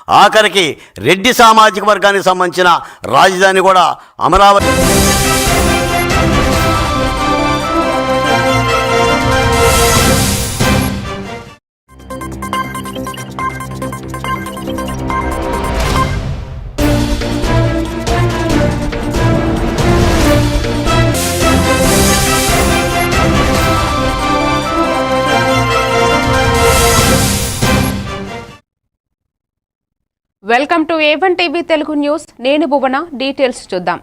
ఆఖరికి రెడ్డి సామాజిక వర్గానికి సంబంధించిన రాజధాని కూడా Amaravati. Welcome to A1 TV Telugu news. నేను భువన. డీటెయిల్స్ చూద్దాం.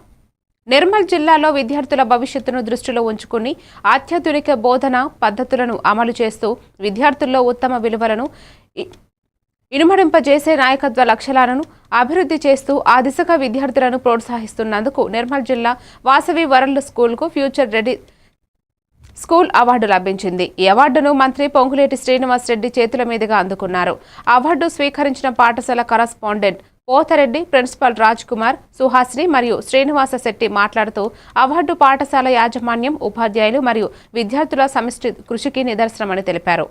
నిర్మల్ జిల్లాలో విద్యార్థుల భవిష్యత్తును దృష్టిలో ఉంచుకుని అత్యాధునిక బోధన పద్ధతులను అమలు చేస్తూ విద్యార్థుల్లో ఉత్తమ విలువలను ఇనుమడింపజేసే నాయకత్వ లక్ష్యాలను అభివృద్ధి చేస్తూ ఆ దిశగా విద్యార్థులను ప్రోత్సహిస్తున్నందుకు నిర్మల్ జిల్లా వాసవి వరల్డ్ స్కూల్కు ఫ్యూచర్ రెడీ స్కూల్ అవార్డు లభించింది. ఈ అవార్డును మంత్రి పొంగులేటి శ్రీనివాస్ రెడ్డి చేతుల మీదుగా అందుకున్నారు. అవార్డు స్వీకరించిన పాఠశాల కరస్పాండెంట్ పోతరెడ్డి, ప్రిన్సిపల్ రాజ్ కుమార్, సుహాసిని మరియు శ్రీనివాస శెట్టి మాట్లాడుతూ అవార్డు పాఠశాల యాజమాన్యం, ఉపాధ్యాయులు మరియు విద్యార్థుల సమిష్టి కృషికి నిదర్శనమని తెలిపారు.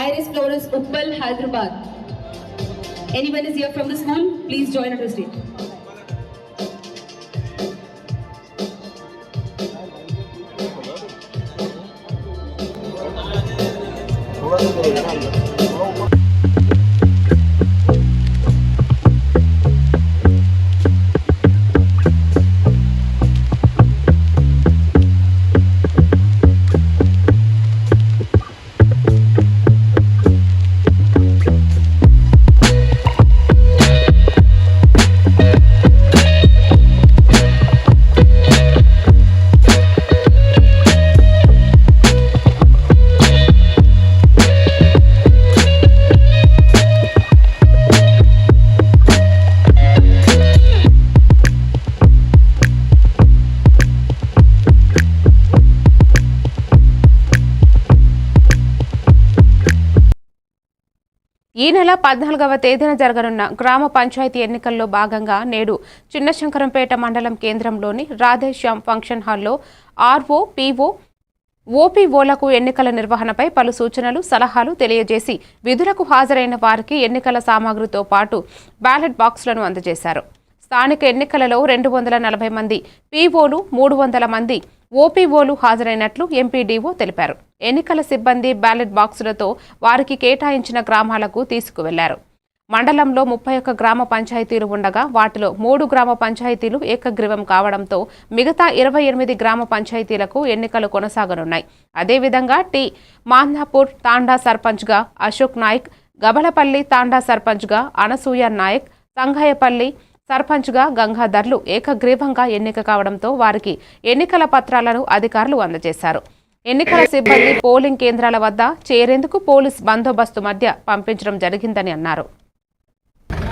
Iris Florence Uppal, Hyderabad. Anyone is here from the school? Please join us on stage. ఈ నెల 14వ తేదీన జరగనున్న గ్రామ పంచాయతీ ఎన్నికల్లో భాగంగా నేడు చిన్నశంకరంపేట మండలం కేంద్రంలోని రాధేశ్యామ్ ఫంక్షన్ హాల్లో ఆర్ఓ, పీఓ, ఓపీఓలకు ఎన్నికల నిర్వహణపై పలు సూచనలు, సలహాలు తెలియజేసి విధులకు హాజరైన వారికి ఎన్నికల సామాగ్రితో పాటు బ్యాలెట్ బాక్సులను అందజేశారు. స్థానిక ఎన్నికలలో 240 మంది పీఓలు, 300 మంది ఓపీఓలు హాజరైనట్లు ఎంపీడీఓ తెలిపారు. ఎన్నికల సిబ్బంది బ్యాలెట్ బాక్సులతో వారికి కేటాయించిన గ్రామాలకు తీసుకువెళ్లారు. మండలంలో 31 గ్రామ పంచాయతీలు ఉండగా వాటిలో 3 గ్రామ పంచాయతీలు ఏకగ్రీవం కావడంతో మిగతా 28 గ్రామ పంచాయతీలకు ఎన్నికలు కొనసాగనున్నాయి. అదేవిధంగా టి మాంధాపూర్ తాండా సర్పంచ్గా అశోక్ నాయక్, గబలపల్లి తాండా సర్పంచ్గా అనసూయ నాయక్, సంఘయ్యపల్లి సర్పంచ్గా గంగాధర్లు ఏకగ్రీవంగా ఎన్నిక కావడంతో వారికి ఎన్నికల పత్రాలను అధికారులు అందజేశారు. ఎన్నికల సిబ్బంది పోలింగ్ కేంద్రాల వద్ద చేరేందుకు పోలీస్ బందోబస్తు మధ్య పంపించడం జరిగిందని అన్నారు.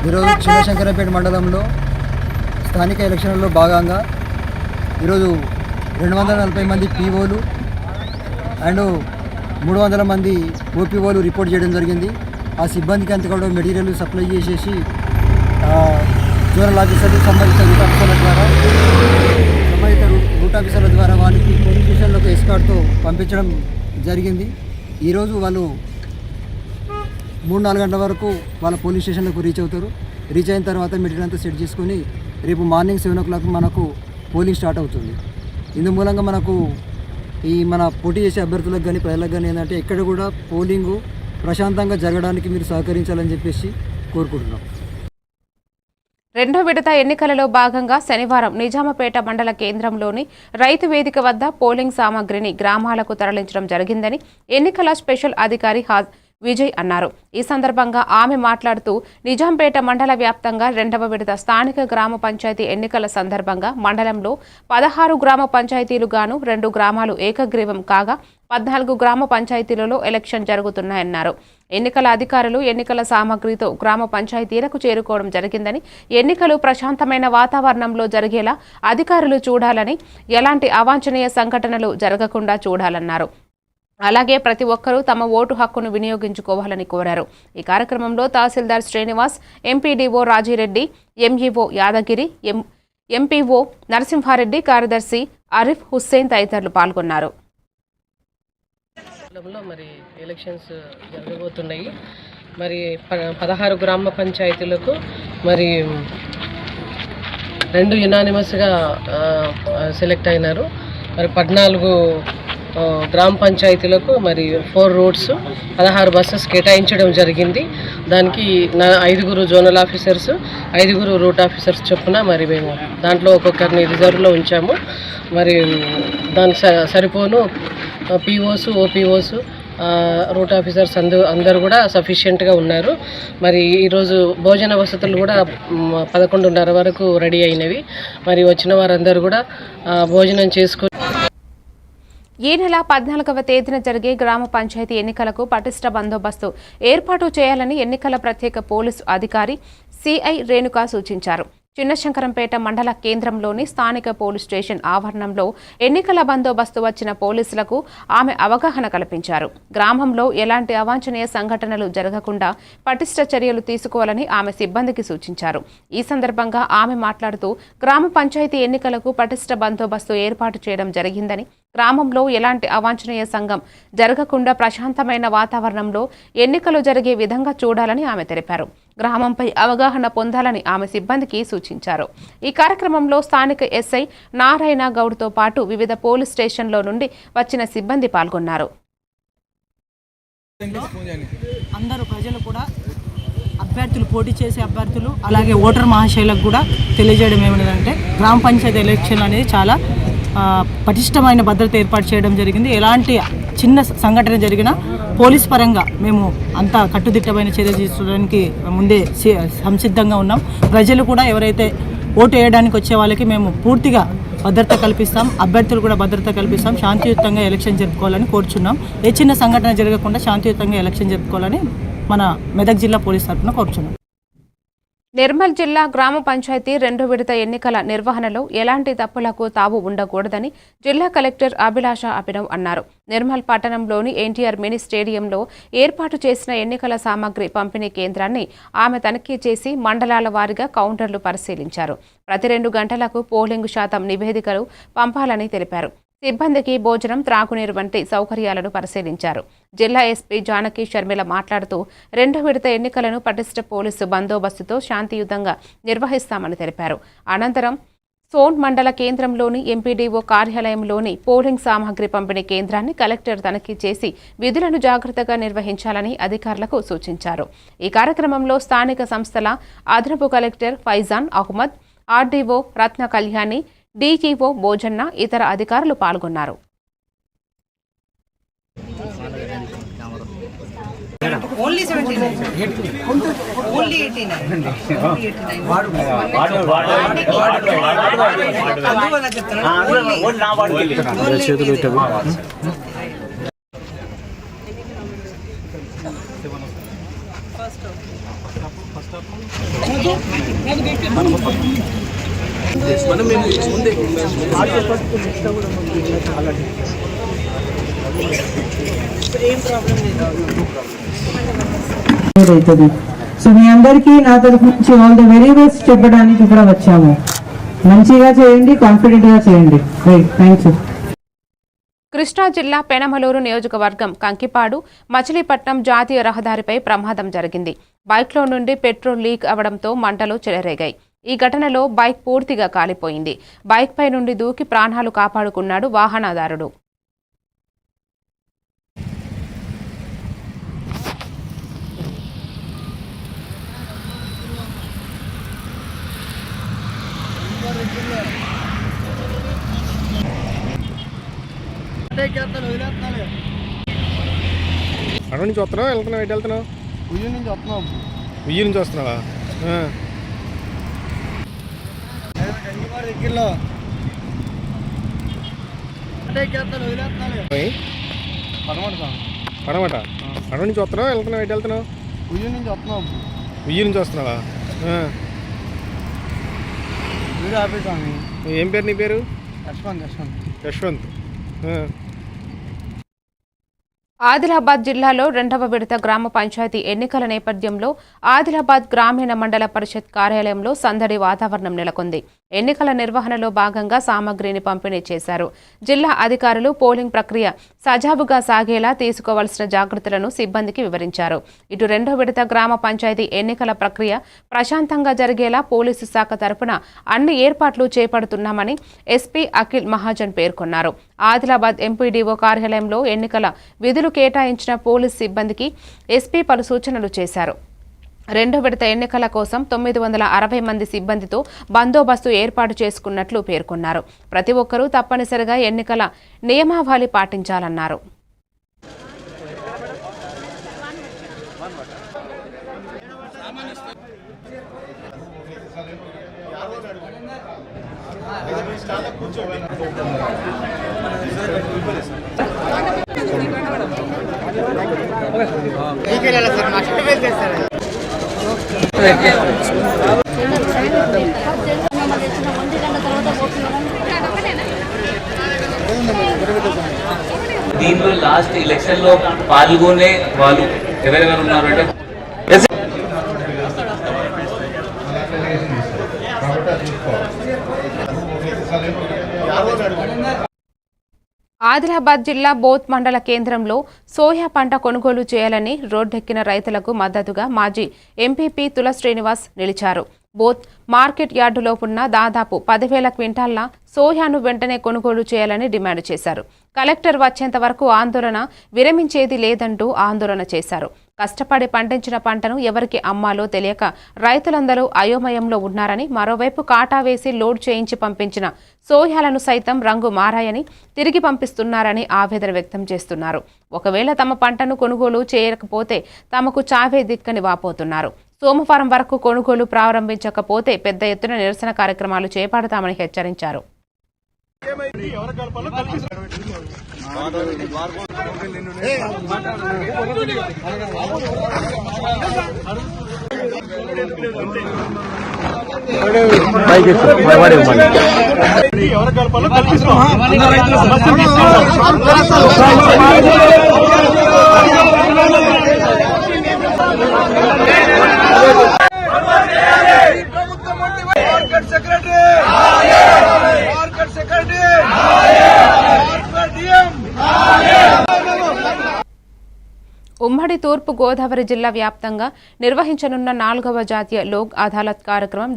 ఈరోజు చిన్నశంకరంపేట మండలంలో స్థానిక ఎలక్షన్లలో భాగంగా ఈరోజు 240 మంది పీఓలు అండ్ 300 మంది ఓపీఓలు రిపోర్ట్ చేయడం జరిగింది. ఆ సిబ్బందికి అంతా కూడా మెటీరియల్ సప్లై చేసేసి జోనల్ ఆఫీసర్లు సంబంధిత రూట్ ఆఫీసర్ల ద్వారా వాళ్ళకి పోలీస్ స్టేషన్లోకి ఎస్కార్ట్తో పంపించడం జరిగింది. ఈరోజు వాళ్ళు 3-4 గంటల వరకు వాళ్ళ పోలీస్ స్టేషన్లకు రీచ్ అవుతారు. రీచ్ అయిన తర్వాత మెటీరియల్ అంతా సెట్ చేసుకొని రేపు మార్నింగ్ 7 o'clock మనకు పోలింగ్ స్టార్ట్ అవుతుంది. ఇందు మూలంగా మనకు మన పోటీ చేసే అభ్యర్థులకు కానీ ప్రజలకు కానీ ఏంటంటే ఎక్కడ కూడా పోలింగు ప్రశాంతంగా జరగడానికి మీరు సహకరించాలని చెప్పేసి కోరుకుంటున్నాం. రెండో విడత ఎన్నికలలో భాగంగా శనివారం నిజామపేట మండల కేంద్రంలోని రైతు వేదిక వద్ద పోలింగ్ సామాగ్రిని గ్రామాలకు తరలించడం జరిగిందని ఎన్నికల స్పెషల్ అధికారి విజయ్ అన్నారు. ఈ సందర్భంగా ఆమె మాట్లాడుతూ నిజాంపేట మండల వ్యాప్తంగా రెండవ విడత స్థానిక గ్రామ పంచాయతీ ఎన్నికల సందర్భంగా మండలంలో 16 గ్రామ పంచాయతీలు గాను 2 గ్రామాలు ఏకగ్రీవం కాగా 14 గ్రామ పంచాయతీలలో ఎలక్షన్ జరుగుతున్నాయన్నారు. ఎన్నికల అధికారులు ఎన్నికల సామాగ్రితో గ్రామ పంచాయతీలకు చేరుకోవడం జరిగిందని, ఎన్నికలు ప్రశాంతమైన వాతావరణంలో జరిగేలా అధికారులు చూడాలని, ఎలాంటి అవాంఛనీయ సంఘటనలు జరగకుండా చూడాలన్నారు. అలాగే ప్రతి ఒక్కరూ తమ ఓటు హక్కును వినియోగించుకోవాలని కోరారు. ఈ కార్యక్రమంలో tahsildar Srinivas, MPDO Raji Reddy, MEO Yadagiri, MPO Narasimha Reddy, కార్యదర్శి అరిఫ్ హుస్సేన్ తదితరులు పాల్గొన్నారు. మండలంలో మరి ఎలక్షన్స్ జరగబోతున్నాయి. మరి 16 గ్రామ పంచాయతీలకు మరి 2 యునానిమస్గా సెలెక్ట్ అయినారు. మరి 14 గ్రామ పంచాయతీలకు మరి 4 రూట్స్ 16 బస్సెస్ కేటాయించడం జరిగింది. దానికి 5 జోనల్ ఆఫీసర్స్ 5 రూట్ ఆఫీసర్స్ చొప్పున మరి మేము దాంట్లో ఒక్కొక్కరిని రిజర్వ్లో ఉంచాము. మరి దానికి సరిపోను పీఓస్ ఓపీఓస్ రూట్ ఆఫీసర్స్ అందరూ కూడా సఫిషియెంట్గా ఉన్నారు. మరి ఈరోజు భోజన వసతులు కూడా 11:30 వరకు రెడీ అయినవి. మరి వచ్చిన వారందరూ కూడా భోజనం చేసుకొని ఈ నెల 14వ తేదీన జరిగే గ్రామ పంచాయతీ ఎన్నికలకు పటిష్ట బందోబస్తు ఏర్పాటు చేయాలని ఎన్నికల ప్రత్యేక పోలీసు అధికారి సిఐ రేణుక సూచించారు. చిన్నశంకరంపేట మండల కేంద్రంలోని స్థానిక పోలీస్ స్టేషన్ ఆవరణంలో ఎన్నికల బందోబస్తు వచ్చిన పోలీసులకు ఆమె అవగాహన కల్పించారు. గ్రామంలో ఎలాంటి అవాంఛనీయ సంఘటనలు జరగకుండా పటిష్ట చర్యలు తీసుకోవాలని ఆమె సిబ్బందికి సూచించారు. ఈ సందర్భంగా ఆమె మాట్లాడుతూ గ్రామ పంచాయతీ ఎన్నికలకు పటిష్ట బందోబస్తు ఏర్పాటు చేయడం జరిగిందని, గ్రామంలో ఎలాంటి అవాంఛనీయ సంఘం జరగకుండా ప్రశాంతమైన వాతావరణంలో ఎన్నికలు జరిగే విధంగా చూడాలని ఆమె తెలిపారు. గ్రామంపై అవగాహన పొందాలని ఆమె సిబ్బందికి సూచించారు. ఈ కార్యక్రమంలో స్థానిక ఎస్ఐ నారాయణ గౌడ్తో పాటు వివిధ పోలీస్ స్టేషన్ల నుండి వచ్చిన సిబ్బంది పాల్గొన్నారు. అందరూ ప్రజలు కూడా అభ్యర్థులు పోటీ చేసే అభ్యర్థులు అలాగే ఓటర్ మహాశయులకు కూడా తెలియజేయడం ఏమన్నదంటే గ్రామ పంచాయతీ ఎలక్షన్ అనేది చాలా పటిష్టమైన భద్రత ఏర్పాటు చేయడం జరిగింది. ఎలాంటి చిన్న సంఘటన జరిగినా పోలీస్ పరంగా మేము అంతా కట్టుదిట్టమైన చర్య తీసుకోవడానికి ముందే సంసిద్ధంగా ఉన్నాం. ప్రజలు కూడా ఎవరైతే ఓటు వేయడానికి వచ్చే వాళ్ళకి మేము పూర్తిగా భద్రత కల్పిస్తాం, అభ్యర్థులు కూడా భద్రత కల్పిస్తాం. శాంతియుతంగా ఎలక్షన్ జరుపుకోవాలని కోరుచున్నాం. ఏ చిన్న సంఘటన జరగకుండా శాంతియుతంగా ఎలక్షన్ జరుపుకోవాలని మన మెదక్ జిల్లా పోలీస్ తరఫున కోరుచున్నాం. నిర్మల్ జిల్లా గ్రామ పంచాయతీ 2వ విడత ఎన్నికల నిర్వహణలో ఎలాంటి తప్పులకు తావు ఉండకూడదని జిల్లా కలెక్టర్ అభిలాష అభినవ్ అన్నారు. నిర్మల్ పట్టణంలోని ఎన్టీఆర్ మినీ స్టేడియంలో ఏర్పాటు చేసిన ఎన్నికల సామగ్రి పంపిణీ కేంద్రాన్ని ఆమె తనిఖీ చేసి మండలాల వారీగా కౌంటర్లు పరిశీలించారు. ప్రతి 2 గంటలకు పోలింగ్ శాతం నివేదికలు పంపాలని తెలిపారు. సిబ్బందికి భోజనం, త్రాగునీరు వంటి సౌకర్యాలను పరిశీలించారు. జిల్లా ఎస్పీ జానకి షర్మిల మాట్లాడుతూ 2వ విడత ఎన్నికలను పటిష్ట పోలీసు బందోబస్తుతో శాంతియుతంగా నిర్వహిస్తామని తెలిపారు. అనంతరం సోన్ మండల కేంద్రంలోని ఎంపీడీఓ కార్యాలయంలోని పోలింగ్ సామగ్రి పంపిణీ కేంద్రాన్ని కలెక్టర్ తనిఖీ చేసి విధులను జాగ్రత్తగా నిర్వహించాలని అధికారులకు సూచించారు. ఈ కార్యక్రమంలో స్థానిక సంస్థల అదనపు కలెక్టర్ ఫైజాన్ అహ్మద్, ఆర్డీఓ రత్న కళ్యాణి, డీజీఓ భోజన్న, ఇతర అధికారులు పాల్గొన్నారు. సో మీ అందరికీ నా తరఫు నుంచి ఆల్ ద వెరీ బెస్ట్ చెప్పడానికి ఇక్కడ వచ్చాము. మంచిగా చేయండి, కాన్ఫిడెంట్ గా చేయండి. Thank you. కృష్ణా జిల్లా పెనమలూరు నియోజకవర్గం కంకిపాడు మచిలీపట్నం జాతీయ రహదారిపై ప్రమాదం జరిగింది. బైక్లో నుండి పెట్రోల్ లీక్ అవడంతో మంటలు చెలరేగాయి. ఈ ఘటనలో బైక్ పూర్తిగా కాలిపోయింది. బైక్పై నుండి దూకి ప్రాణాలు కాపాడుకున్నాడు వాహనదారుడు. అక్కడ నుంచి వస్తున్నావా వెళ్తున్నావు? ఎటు వెళ్తున్నావు? ఉయ్యూరు నుంచి వస్తున్నావు. ఉయ్యూరు నుంచి వస్తున్నావా? దగ్గరలో పడమట. అక్కడ నుంచి వస్తున్నావా వెళ్తున్నావు? ఎటు వెళ్తున్నావు? ఉయ్యూరు నుంచి వస్తున్నావు. ఉయ్యూరు నుంచి వస్తున్నావా? ఆఫీస్ అని. ఏం పేరు నీ పేరు? యశ్వంత్. యశ్వంత్. ఆదిలాబాద్ జిల్లాలో 2వ విడత గ్రామ పంచాయతీ ఎన్నికల నేపథ్యంలో ఆదిలాబాద్ గ్రామీణ మండల పరిషత్ కార్యాలయంలో సందడి వాతావరణం నెలకొంది. ఎన్నికల నిర్వహణలో భాగంగా సామగ్రిని పంపిణీ చేశారు. జిల్లా అధికారులు పోలింగ్ ప్రక్రియ సజావుగా సాగేలా తీసుకోవాల్సిన జాగ్రత్తలను సిబ్బందికి వివరించారు. ఇటు 2వ విడత గ్రామ పంచాయతీ ఎన్నికల ప్రక్రియ ప్రశాంతంగా జరిగేలా పోలీసు శాఖ తరపున అన్ని ఏర్పాట్లు చేపడుతున్నామని ఎస్పీ అఖిల్ మహాజన్ పేర్కొన్నారు. ఆదిలాబాద్ ఎంపీడీఓ కార్యాలయంలో ఎన్నికల విధులు కేటాయించిన పోలీస్ సిబ్బందికి ఎస్పీ పలు సూచనలు చేశారు. 2వ విడత ఎన్నికల కోసం 960 మంది సిబ్బందితో బందోబస్తు ఏర్పాటు చేసుకున్నట్లు పేర్కొన్నారు. ప్రతి ఒక్కరూ తప్పనిసరిగా ఎన్నికల నియమావళి పాటించాలన్నారు. దీంట్లో లాస్ట్ ఎలక్షన్ లో పాల్గొనే వాళ్ళు ఎవరెవరు ఉన్నారంటే ఆదిలాబాద్ జిల్లా బోత్ మండల కేంద్రంలో సోయా పంట కొనుగోలు చేయాలని రోడ్డెక్కిన రైతులకు మద్దతుగా మాజీ ఎంపీపీ తుల శ్రీనివాస్ నిలిచారు. బోత్ మార్కెట్ యార్డులో ఉన్న దాదాపు 10,000 క్వింటాళ్ల సోయాను వెంటనే కొనుగోలు చేయాలని డిమాండ్ చేశారు. కలెక్టర్ వచ్చేంత వరకు ఆందోళన విరమించేది లేదంటూ ఆందోళన చేశారు. కష్టపడి పండించిన పంటను ఎవరికి అమ్మాలో తెలియక రైతులందరూ అయోమయంలో ఉన్నారని, మరోవైపు కాటా వేసి లోడ్ చేయించి పంపించిన సోయాలను సైతం రంగు మారాయని, తిరిగి పంపిస్తున్నారని ఆవేదన వ్యక్తం చేస్తున్నారు. ఒకవేళ తమ పంటను కొనుగోలు చేయకపోతే తమకు చావే దిక్కని వాపోతున్నారు. సోమవారం వరకు కొనుగోలు ప్రారంభించకపోతే పెద్ద ఎత్తున నిరసన కార్యక్రమాలు చేపడతామని హెచ్చరించారు. ఉమ్మడి తూర్పు గోదావరి జిల్లా వ్యాప్తంగా నిర్వహించనున్న 4వ జాతీయ లోక్ అదాలత్ కార్యక్రమం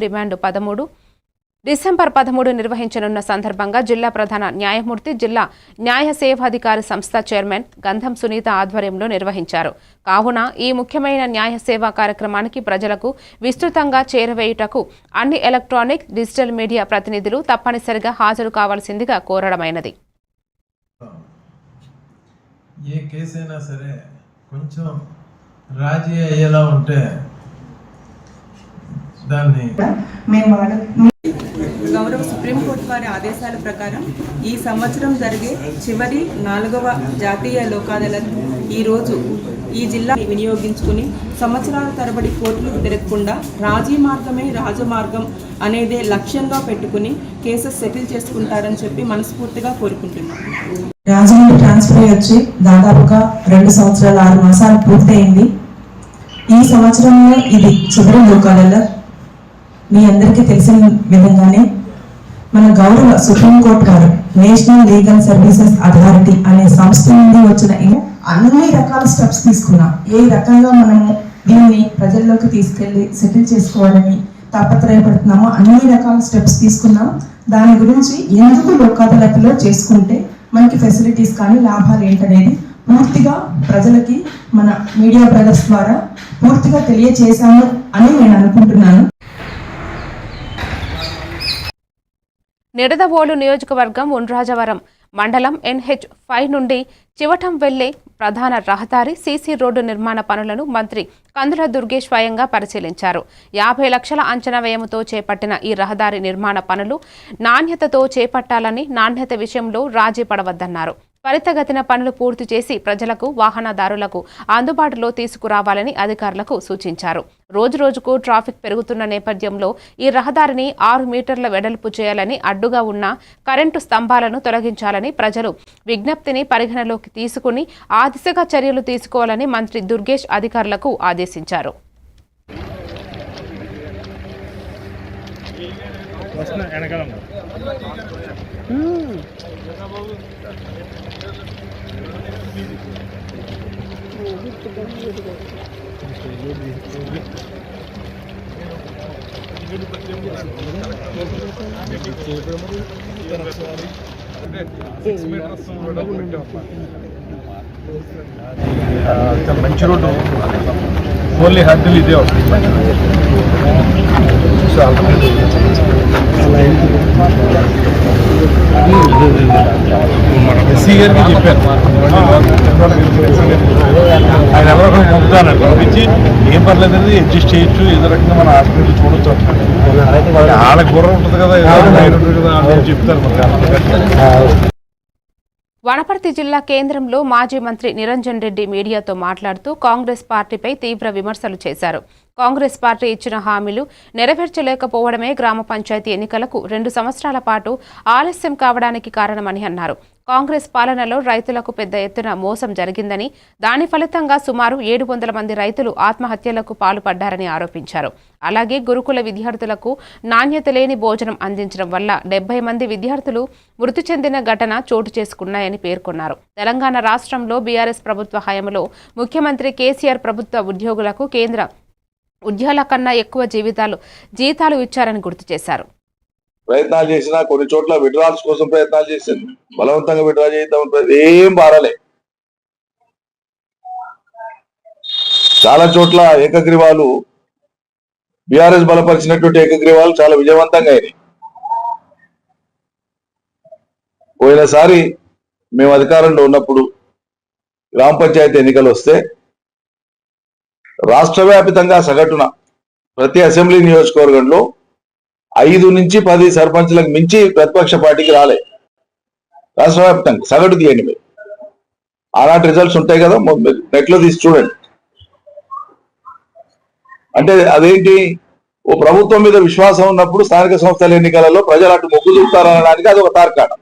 డిసెంబర్ 13 నిర్వహించనున్న సందర్భంగా జిల్లా ప్రధాన న్యాయమూర్తి, జిల్లా న్యాయ సేవాధికారి సంస్థ చైర్మన్ గంధం సునీత ఆధ్వర్యంలో నిర్వహించారు. కావున ఈ ముఖ్యమైన న్యాయ సేవా కార్యక్రమానికి ప్రజలకు విస్తృతంగా చేరవేయుటకు అన్ని ఎలక్ట్రానిక్, డిజిటల్ మీడియా ప్రతినిధులు తప్పనిసరిగా హాజరు కావాల్సిందిగా కోరడమైనది. ఏ కేసైనా సరే కొంచెం రాజీ అయ్యేలా ఉంటే దాన్ని గౌరవ సుప్రీంకోర్టు వారి ఆదేశాల ప్రకారం ఈ సంవత్సరం జరిగే చివరి 4వ జాతీయ లోక్ అదాలత్ ఈరోజు ఈ జిల్లా వినియోగించుకుని సంవత్సరాల తరబడి కోర్టులకు తిరగకుండా రాజీ మార్గమే రాజమార్గం అనేదే లక్ష్యంగా పెట్టుకుని కేసెస్ సెటిల్ చేసుకుంటారని చెప్పి మనస్ఫూర్తిగా కోరుకుంటున్నాం. రాజమండ్రి ట్రాన్స్ఫర్ వచ్చి దాదాపుగా 2 సంవత్సరాల 6 మాసాలు పూర్తయింది. ఈ సంవత్సరంలో ఇది చివరి లోక్ అదాలత్. మీ అందరికీ తెలిసిన విధంగానే మన గౌరవ సుప్రీంకోర్టు వారు నేషనల్ లీగల్ సర్వీసెస్ అథారిటీ అనే సంస్థ నుండి వచ్చిన అన్ని రకాల స్టెప్స్ తీసుకున్నాం. ఏ రకంగా మనము దీన్ని ప్రజల్లోకి తీసుకెళ్లి సెటిల్ చేసుకోవాలని తాపత్రయపడుతున్నామో అన్ని రకాల స్టెప్స్ తీసుకున్నాం. దాని గురించి ఎందుకు లోక్ అదాలత్లో చేసుకుంటే మనకి ఫెసిలిటీస్ కానీ లాభాలు ఏంటనేది పూర్తిగా ప్రజలకి మన మీడియా బ్రదర్స్ ద్వారా పూర్తిగా తెలియచేశాము అని నేను అనుకుంటున్నాను. నిడదవోలు నియోజకవర్గం ఉండ్రాజవరం మండలం NH5 నుండి చివటం వెళ్లే ప్రధాన రహదారి సీసీ రోడ్డు నిర్మాణ పనులను మంత్రి కందుల దుర్గేష్ స్వయంగా పరిశీలించారు. 50 లక్షల అంచనా వ్యయంతో చేపట్టిన ఈ రహదారి నిర్మాణ పనులు నాణ్యతతో చేపట్టాలని, నాణ్యత విషయంలో రాజీ పడవద్దన్నారు. త్వరితగతిన పనులు పూర్తి చేసి ప్రజలకు వాహనదారులకు అందుబాటులో తీసుకురావాలని అధికారులకు సూచించారు. రోజురోజుకు ట్రాఫిక్ పెరుగుతున్న నేపథ్యంలో ఈ రహదారిని 6 మీటర్ల వెడల్పు చేయాలని, అడ్డుగా ఉన్న కరెంటు స్తంభాలను తొలగించాలని ప్రజలు విజ్ఞప్తిని పరిగణలోకి తీసుకుని ఆ దిశగా చర్యలు తీసుకోవాలని మంత్రి దుర్గేష్ అధికారులకు ఆదేశించారు. మంచి రోడ్డు ఓన్లీ హద్దులు ఇదే ఎస్సీ గారికి చెప్పాను, ఆయన ఎవరో పంపుతానండి, పంపించి ఏం పర్లేదండి అడ్జస్ట్ చేయొచ్చు, ఏదో రకంగా మన హాస్పిటల్ చూడొచ్చు. వాళ్ళకి గుర్రం ఉంటుంది కదా, వాళ్ళు చెప్తారు మనకి. వనపర్తి జిల్లా కేంద్రంలో మాజీ మంత్రి నిరంజన్ రెడ్డి మీడియాతో మాట్లాడుతూ కాంగ్రెస్ పార్టీపై తీవ్ర విమర్శలు చేశారు. కాంగ్రెస్ పార్టీ ఇచ్చిన హామీలు నెరవేర్చలేకపోవడమే గ్రామ పంచాయతీ ఎన్నికలకు 2 సంవత్సరాల పాటు ఆలస్యం కావడానికి కారణమని అన్నారు. కాంగ్రెస్ పాలనలో రైతులకు పెద్ద ఎత్తున మోసం జరిగిందని, దాని ఫలితంగా సుమారు 700 మంది రైతులు ఆత్మహత్యలకు పాల్పడ్డారని ఆరోపించారు. అలాగే గురుకుల విద్యార్థులకు నాణ్యత లేని భోజనం అందించడం వల్ల 70 మంది విద్యార్థులు మృతి చెందిన ఘటన చోటు చేసుకున్నాయని పేర్కొన్నారు. తెలంగాణ రాష్ట్రంలో బీఆర్ఎస్ ప్రభుత్వ హయాంలో ముఖ్యమంత్రి కేసీఆర్ ప్రభుత్వ ఉద్యోగులకు కేంద్ర ఉద్యోగాల కన్నా ఎక్కువ జీతాలు ఇచ్చారని గుర్తు చేశారు. ప్రయత్నాలు చేసినా కొన్ని చోట్ల విడ్రాల్స్ కోసం ప్రయత్నాలు చేసింది, బలవంతంగా విడ్రా చేద్దాం ఏం బారాలే. చాలా చోట్ల ఏకగ్రీవాలు, బీఆర్ఎస్ బలపరిచినటువంటి ఏకగ్రీవాలు చాలా విజయవంతంగా అయినాయి. పోయినసారి మేము అధికారంలో ఉన్నప్పుడు గ్రామ పంచాయతీ ఎన్నికలు వస్తే రాష్ట్ర వ్యాప్తంగా సగటున ప్రతి అసెంబ్లీ నియోజకవర్గంలో 5 నుంచి 10 సర్పంచ్లకు మించి ప్రతిపక్ష పార్టీకి రాలే. రాష్ట్ర వ్యాప్తంగా సగటు తీయండి మీరు, ఆనాటి రిజల్ట్స్ ఉంటాయి కదా, నెట్లో తీసి చూడండి. అంటే అదేంటి, ఓ ప్రభుత్వం మీద విశ్వాసం ఉన్నప్పుడు స్థానిక సంస్థల ఎన్నికలలో ప్రజలు అటు మొగ్గు చూపుతారనడానికి అది ఒక తార్కాణం.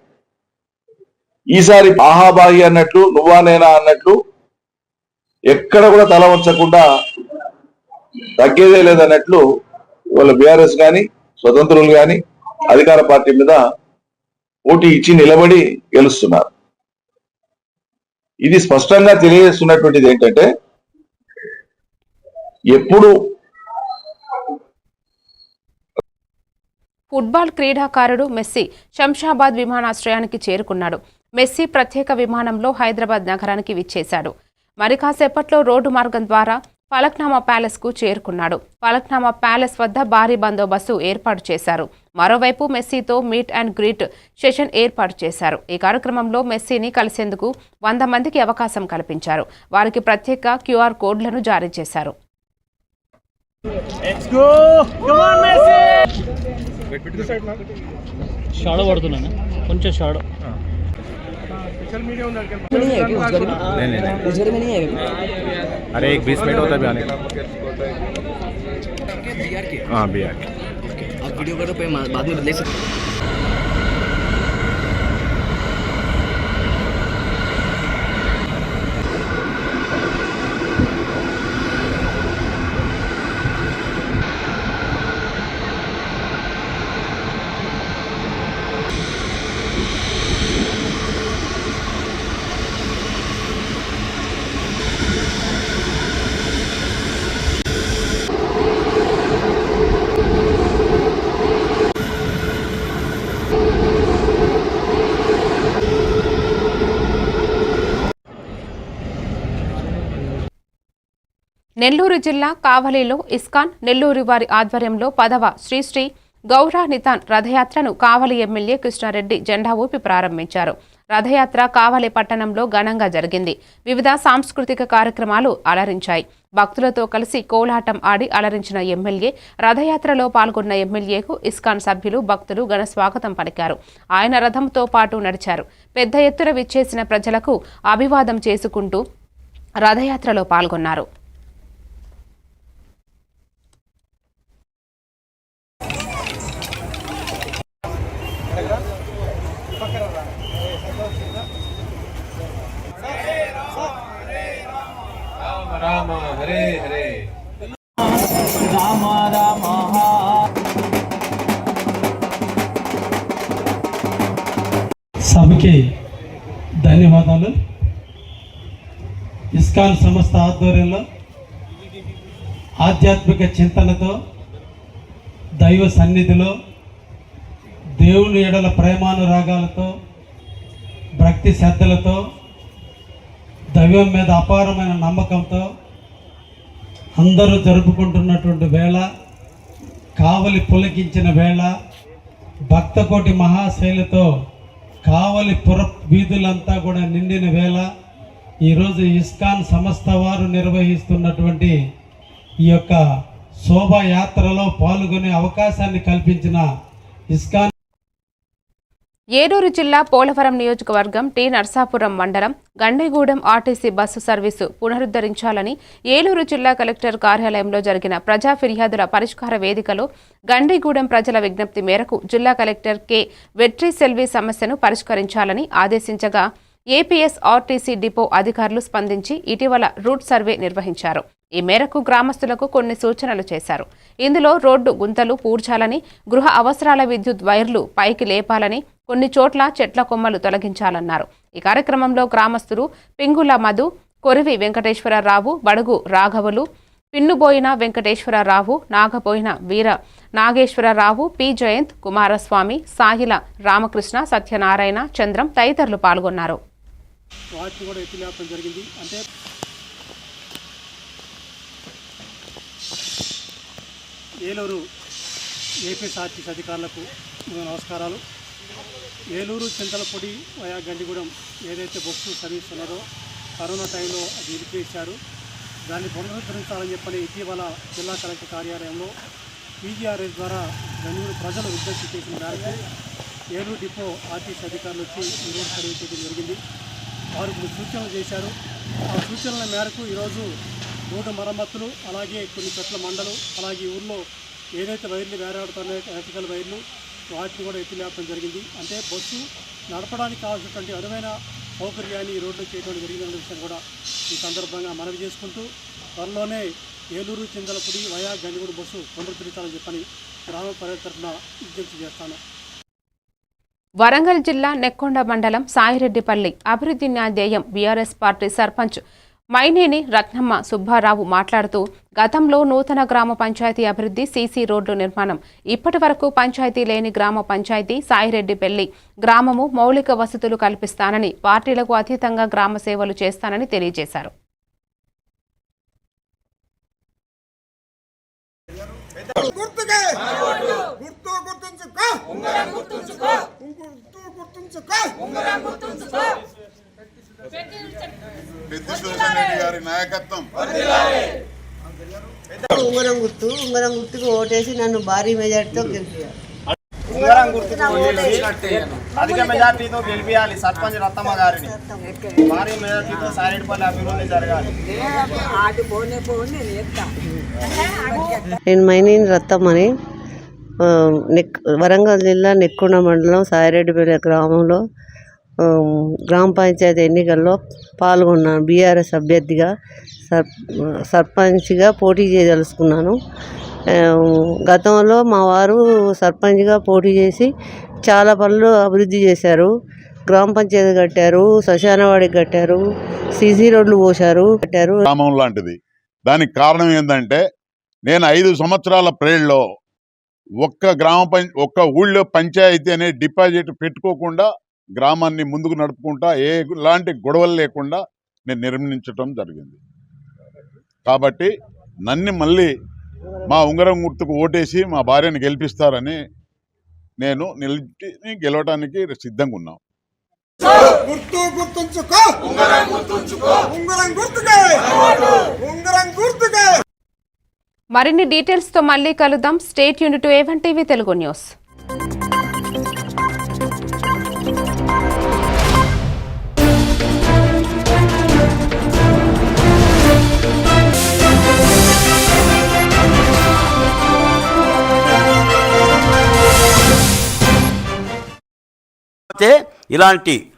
ఈసారి ఆహాబాహి అన్నట్లు, నువ్వా నేనా అన్నట్లు ఎక్కడ కూడా తల వంచకుండా తగ్గేదే లేదన్నట్లు వాళ్ళ బీఆర్ఎస్ కానీ స్వతంత్రులు కానీ అధికార పార్టీ మీద పోటీ ఇచ్చి నిలబడి గెలుస్తున్నారు. ఇది స్పష్టంగా తెలియజేస్తున్నటువంటిది ఏంటంటే, ఎప్పుడు ఫుట్బాల్ క్రీడాకారుడు మెస్సీ శంషాబాద్ విమానాశ్రయానికి చేరుకున్నాడు. మెస్సీ ప్రత్యేక విమానంలో హైదరాబాద్ నగరానికి విచ్చేశాడు. మరి కాసేపట్లో రోడ్డు మార్గం ద్వారా ఫలక్నామా ప్యాలెస్కు చేరుకున్నాడు. ఫలక్నామా ప్యాలెస్ వద్ద భారీ బందోబస్తు ఏర్పాటు చేశారు. మరోవైపు మెస్సీతో మీట్ అండ్ గ్రీట్ సెషన్ ఏర్పాటు చేశారు. ఈ కార్యక్రమంలో మెస్సీని కలిసేందుకు 100 మందికి అవకాశం కల్పించారు. వారికి ప్రత్యేక QR కోడ్లను జారీ చేశారు. अरे एक 20 मिनट होता है आने का। हाँ बिहार के। आप वीडियो करो पे बाद में बदले सकते। నెల్లూరు జిల్లా కావలిలో ఇస్కాన్ నెల్లూరు వారి ఆధ్వర్యంలో 10వ శ్రీ గౌరా నితాన్ రథయాత్రను కావలి ఎమ్మెల్యే కృష్ణారెడ్డి జెండా ఊపి ప్రారంభించారు. రథయాత్ర కావలి పట్టణంలో ఘనంగా జరిగింది. వివిధ సాంస్కృతిక కార్యక్రమాలు అలరించాయి. భక్తులతో కలిసి కోలాటం ఆడి అలరించిన ఎమ్మెల్యే, రథయాత్రలో పాల్గొన్న ఎమ్మెల్యేకు ఇస్కాన్ సభ్యులు, భక్తులు ఘన స్వాగతం పలికారు. ఆయన రథంతో పాటు నడిచారు. పెద్ద ఎత్తున విచ్చేసిన ప్రజలకు అభివాదం చేసుకుంటూ రథయాత్రలో పాల్గొన్నారు. రామ హరే హరే రామ రామ సభకి ధన్యవాదాలు. ఇస్కాన్ సంస్థ ఆధ్వర్యంలో ఆధ్యాత్మిక చింతనతో, దైవ సన్నిధిలో, దేవుని ఎడల ప్రేమానురాగాలతో, భక్తి శ్రద్ధలతో, దైవం మీద అపారమైన నమ్మకంతో అందరూ జరుపుకుంటున్నటువంటి వేళ, కావలి పులకించిన వేళ, భక్తకోటి మహాశైలతో కావలి పుర వీధులంతా కూడా నిండిన వేళ, ఈరోజు ఇస్కాన్ సంస్థ వారు నిర్వహిస్తున్నటువంటి ఈ యొక్క శోభాయాత్రలో పాల్గొనే అవకాశాన్ని కల్పించిన ఇస్కాన్ ఏలూరు జిల్లా పోలవరం నియోజకవర్గం టి నర్సాపురం మండలం గండిగూడెం ఆర్టీసీ బస్సు సర్వీసు పునరుద్ధరించాలని ఏలూరు జిల్లా కలెక్టర్ కార్యాలయంలో జరిగిన ప్రజా ఫిర్యాదుల పరిష్కార వేదికలో గండిగూడెం ప్రజల విజ్ఞప్తి మేరకు జిల్లా కలెక్టర్ కె వెట్రి సెల్వి సమస్యను పరిష్కరించాలని ఆదేశించగా ఏపీఎస్ ఆర్టీసీ డిపో అధికారులు స్పందించి ఇటీవల రూట్ సర్వే నిర్వహించారు. ఈ మేరకు గ్రామస్తులకు కొన్ని సూచనలు చేశారు. ఇందులో రోడ్డు గుంతలు పూడ్చాలని, గృహ అవసరాల విద్యుత్ వైర్లు పైకి లేపాలని, కొన్ని చోట్ల చెట్ల కొమ్మలు తొలగించాలన్నారు. ఈ కార్యక్రమంలో గ్రామస్తులు పింగుల మధు, కొరివి వెంకటేశ్వరరావు, బడుగు రాఘవులు, పిన్నుబోయిన వెంకటేశ్వరరావు, నాగపోయిన వీర నాగేశ్వరరావు, పి జయంత్, కుమారస్వామి, సాయిల రామకృష్ణ, సత్యనారాయణ, చంద్రం తదితరులు పాల్గొన్నారు. వాటిని కూడా ఎత్తిలేపడం జరిగింది. అంటే ఏలూరు ఏపీఎస్ఆర్టీసీ అధికారులకు నమస్కారాలు. ఏలూరు చింతలపొడి వయా గండిగూడెం ఏదైతే బస్సు సర్వీస్ ఉన్నదో కరోనా టైంలో అది నిలిపేశారు. దాన్ని పునరుద్ధరించాలని చెప్పని ఇటీవల జిల్లా కలెక్టర్ కార్యాలయంలో పీజీఆర్ఎస్ ద్వారా గండిగూడెం ప్రజలు విజ్ఞప్తి చేసిన మేరకు ఏలూరు డిపో ఆర్టీసీ అధికారులు వచ్చి ఈ రోడ్డు సర్వీస్ చేయడం జరిగింది. వారు కొన్ని సూచనలు చేశారు. ఆ సూచనల మేరకు ఈరోజు రోడ్డు మరమ్మతులు, అలాగే కొన్ని చెట్ల మండలు, అలాగే ఊళ్ళో ఏదైతే వైర్లు వేలాడుతున్నాయో ఎలక్ట్రికల్ వైర్లు, వాటిని కూడా ఎత్తిలేపడం జరిగింది. అంటే బస్సు నడపడానికి కావాల్సినటువంటి అరువైన సౌకర్యాన్ని ఈ రోడ్లో చేయడం జరిగిందనే విషయం కూడా ఈ సందర్భంగా మనవి చేసుకుంటూ, త్వరలోనే ఏలూరు చింతలపూడి వయా గండిగూడెం బస్సు పునరుద్ధరించాలని చెప్పని గ్రామ ప్రజల తరఫున విజ్ఞప్తి చేస్తాను. వరంగల్ జిల్లా నెక్కొండ మండలం సాయిరెడ్డిపల్లి అభివృద్ధి న్యాధ్యేయం బీఆర్ఎస్ పార్టీ సర్పంచ్ మైనేని రత్నమ్మ సుబ్బారావు మాట్లాడుతూ, గతంలో నూతన గ్రామ పంచాయతీ అభివృద్ధి, సీసీ రోడ్లు నిర్మాణం, ఇప్పటి వరకు పంచాయతీ లేని గ్రామ పంచాయతీ సాయిరెడ్డిపల్లి గ్రామము మౌలిక వసతులు కల్పిస్తానని, పార్టీలకు అతీతంగా గ్రామ సేవలు చేస్తానని తెలియజేశారు. ఉంగరం గుర్తుకు ఓటేసి నన్ను భారీ మెజార్టీతో గెలిపించాలి. అధిక మెజార్టీతో గెలిపించాలి సర్పంచ్ రత్తమ్మ గారిని. భారీ మెజార్టీతో సాయిరెడ్డిపల్లి అభివృద్ధి జరగాలి. నేను మైనేని రత్తమ్మని, వరంగల్ జిల్లా నెక్కొండ మండలం సాయిరెడ్డిపల్లి గ్రామంలో గ్రామ పంచాయతీ ఎన్నికల్లో పాల్గొన్నాను. బీఆర్ఎస్ అభ్యర్థిగా సర్పంచ్గా పోటీ చేయదలుచుకున్నాను. గతంలో మా వారు సర్పంచ్గా పోటీ చేసి చాలా పనులు అభివృద్ధి చేశారు. గ్రామ పంచాయతీ కట్టారు, శ్మశానవాడికి కట్టారు, సీసీ రోడ్లు పోశారు, కట్టారు. గ్రామం లాంటిది. దానికి కారణం ఏంటంటే, నేను 5 సంవత్సరాల ప్రేడ్లో ఒక్క ఊళ్ళో పంచాయతీ అనే డిపాజిట్ పెట్టుకోకుండా గ్రామాన్ని ముందుకు నడుపుకుంటా ఎలాంటి గొడవలు లేకుండా నేను నిర్మించటం జరిగింది. కాబట్టి నన్ను మళ్ళీ మా ఉంగరం గుర్తుకు ఓటేసి మా భార్యను గెలిపిస్తారని నేను గెలవడానికి సిద్ధంగా ఉన్నాను. గుర్తు గుర్తుంచుకో ఉంగరం గుర్తుంచుకో ఉంగరం గుర్తుకే ఉంగరం గుర్తుకే. మరిన్ని డీటెయిల్స్తో మళ్ళీ కలుద్దాం. State unit A1 TV Telugu news. ఇలాంటి